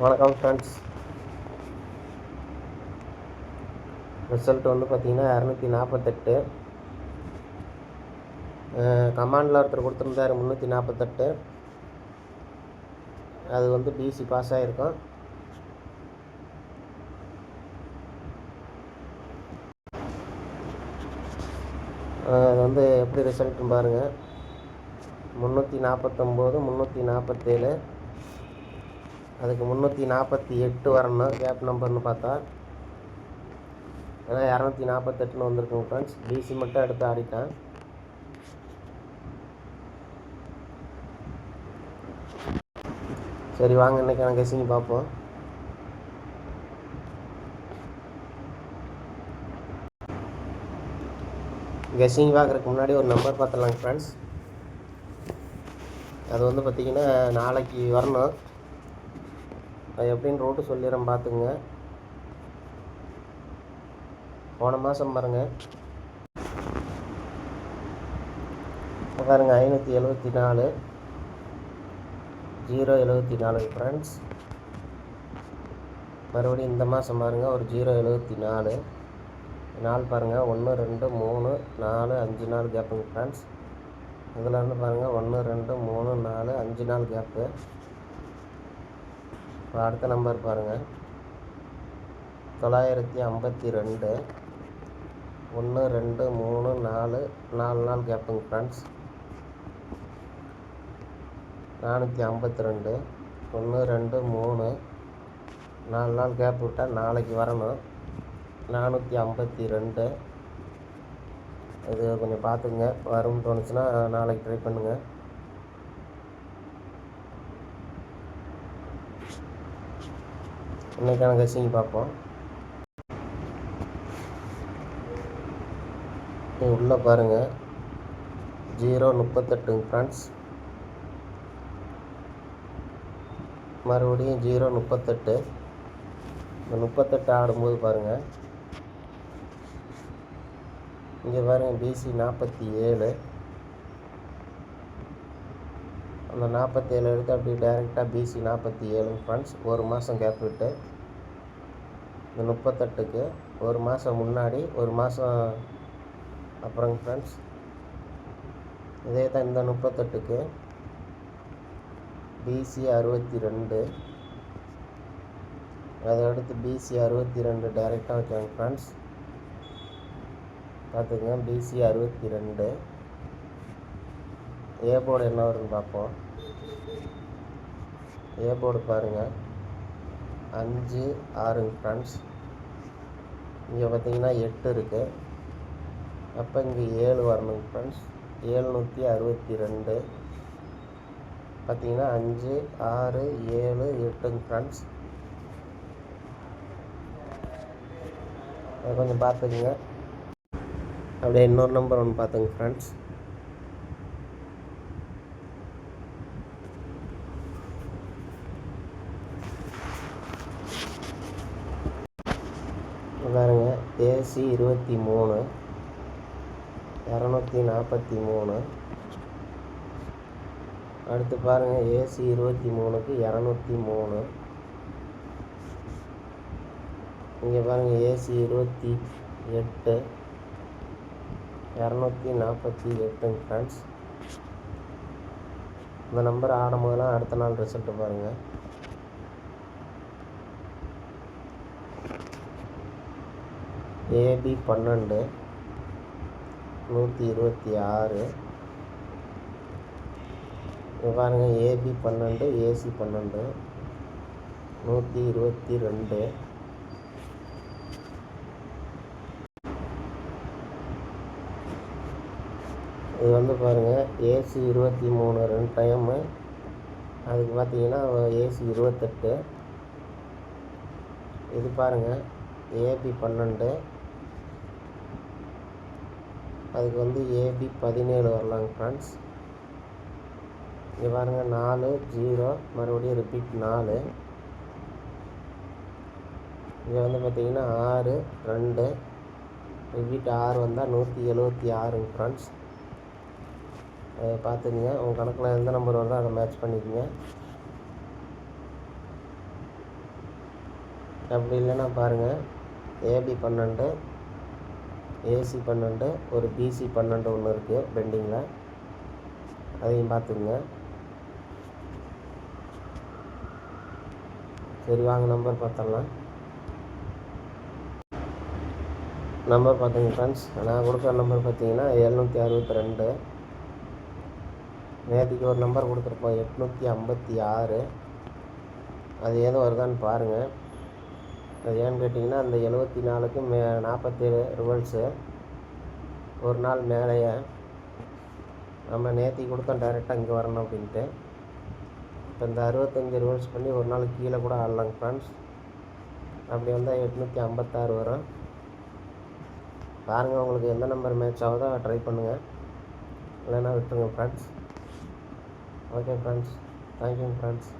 வணக்கம் friends. Result வந்து பார்த்திங்கன்னா 248. கமாண்டில் ஒருத்தர் கொடுத்துருந்தார் 348. அது வந்து பிசி பாஸ் ஆகிருக்கும். அது வந்து எப்படி ரிசல்ட்னு பாருங்கள். 349, 347, அதுக்கு 348 வரணும் கேப் நம்பர்னு பார்த்தா. ஏன்னா 248ன்னு வந்திருக்குங்க ஃப்ரெண்ட்ஸ். பிசி மட்டும் எடுத்து ஆடிட்டேன். சரி வாங்க இன்றைக்கான கெஸ்ஸிங் பார்ப்போம். கெஸ்ஸிங் பார்க்குறதுக்கு முன்னாடி ஒரு நம்பர் பார்த்துடலாங்க ஃப்ரெண்ட்ஸ். அது வந்து பார்த்திங்கன்னா நாளைக்கு வரணும். அது எப்படின்னு ரோட்டு சொல்லிடுறேன் பார்த்துங்க. போன மாதம் பாருங்கள் 574 074 ஃப்ரெண்ட்ஸ். மறுபடியும் இந்த மாதம் பாருங்கள் ஒரு 074 நாள் பாருங்கள் 1 2 3 4 5 நாள் கேப்புங்க ஃப்ரெண்ட்ஸ். இதில் இருந்து பாருங்கள் 1 2 3 4 5 நாள் கேப்பு. இப்போ அடுத்த நம்பர் பாருங்கள் 952 1 2 3 4 நாள் கேப்புங்க ஃப்ரெண்ட்ஸ். 452 1 2 3 நாள் கேப் விட்டால் நாளைக்கு வரணும். 452 இது கொஞ்சம் பார்த்துங்க. வரும்னு தோணுச்சுன்னா நாளைக்கு ட்ரை பண்ணுங்கள். இன்றைக்கான கெஸ்ஸிங் பார்ப்போம். உள்ளே பாருங்கள் 038 ஃப்ரெண்ட்ஸ். மறுபடியும் 038. இந்த 38 ஆடும்போது பாருங்கள் இங்கே பாருங்கள் பிசி 47. அந்த 47 எடுத்து அப்படியே டைரெக்டாக பிசி 47 ஃப்ரெண்ட்ஸ். ஒரு மாதம் கேப் விட்டு இந்த 38க்கு ஒரு மாதம் முன்னாடி ஒரு மாதம் அப்புறங்க ஃப்ரெண்ட்ஸ். இதே தான் இந்த 38க்கு பிசி 62. அதை அடுத்து பிசி 62 டைரெக்டாக வைக்காங்க ஃப்ரெண்ட்ஸ். பார்த்துக்கங்க பிசி 62. ஏ போர்டு என்ன வருதுன்னு பார்ப்போம். ஏ போர்டு பாருங்கள் 5 6 ஃப்ரெண்ட்ஸ். இங்கே பார்த்தீங்கன்னா 8 இருக்குது. அப்போ இங்கே 7 வரணுங்க ஃப்ரெண்ட்ஸ். 762 பார்த்தீங்கன்னா 5 6 7 8 ஃப்ரெண்ட்ஸ். அதை கொஞ்சம் பார்த்துக்குங்க. அப்படியே இன்னொரு நம்பர் ஒன்று பார்த்துங்க ஃப்ரெண்ட்ஸ். பாருங்க ஏசி 23 243. அடுத்து பாருங்கள் ஏசி 23க்கு 203. இங்கே பாருங்கள் ஏசி 28 248 ஃப்ரெண்ட்ஸ். இந்த நம்பர் ஆடும்போதெல்லாம் அடுத்த நாள் ரிசல்ட்டு பாருங்கள். ஏபி 12 126. பாருங்கள் ஏபி 12 ஏசி 12 122. இது வந்து பாருங்கள் ஏசி 23 2 டைமு. அதுக்கு பார்த்தீங்கன்னா ஏசி 28. இது பாருங்கள் ஏபி 12. அதுக்கு வந்து ஏபி 17 வரலாங்க ஃப்ரெண்ட்ஸ். இங்கே பாருங்கள் 4 0 மறுபடியும் ரிப்பீட் 4. இங்கே வந்து பார்த்திங்கன்னா 6 2 ரிப்பீட் 6 வந்தால் 176 ஃப்ரெண்ட்ஸ். பார்த்துக்குங்க. உங்கள் கணக்கில் எந்த நம்பர் வருதோ அதை மேட்ச் பண்ணிக்கோங்க. அப்படி இல்லைன்னா பாருங்கள், ஏபி 12, ஏசி 12, ஒரு பிசி 12 ஒன்று இருக்குது பெண்டிங்கில், அதையும் பார்த்துக்குங்க. சரி வாங்க நம்பர் பார்த்துடலாம். நம்பர் பார்த்துங்க ஃப்ரெண்ட்ஸ், நான் கொடுக்குற நம்பர் பார்த்தீங்கன்னா 762. நேற்றுக்கு ஒரு நம்பர் கொடுத்துருப்போம் 856. அது ஏதோ வருதான்னு பாருங்கள். அது ஏன்னு கேட்டிங்கன்னா, அந்த 74க்கு 47 ரிவல்ஸு ஒரு நாள் மேலேயே நம்ம நேற்றுக்கு கொடுத்தோம் டைரெக்டாக இங்கே வரணும் அப்படின்ட்டு. இப்போ இந்த 65 ரிவல்ஸ் பண்ணி ஒரு நாள் கீழே கூட ஆடலாங்க ஃப்ரெண்ட்ஸ். அப்படி வந்தால் 856 வரும். பாருங்கள், உங்களுக்கு எந்த நம்பர் மேட்ச் ஆகுதோ ட்ரை பண்ணுங்கள், இல்லைன்னா விட்டுருங்க friends. Okay friends, thank you friends.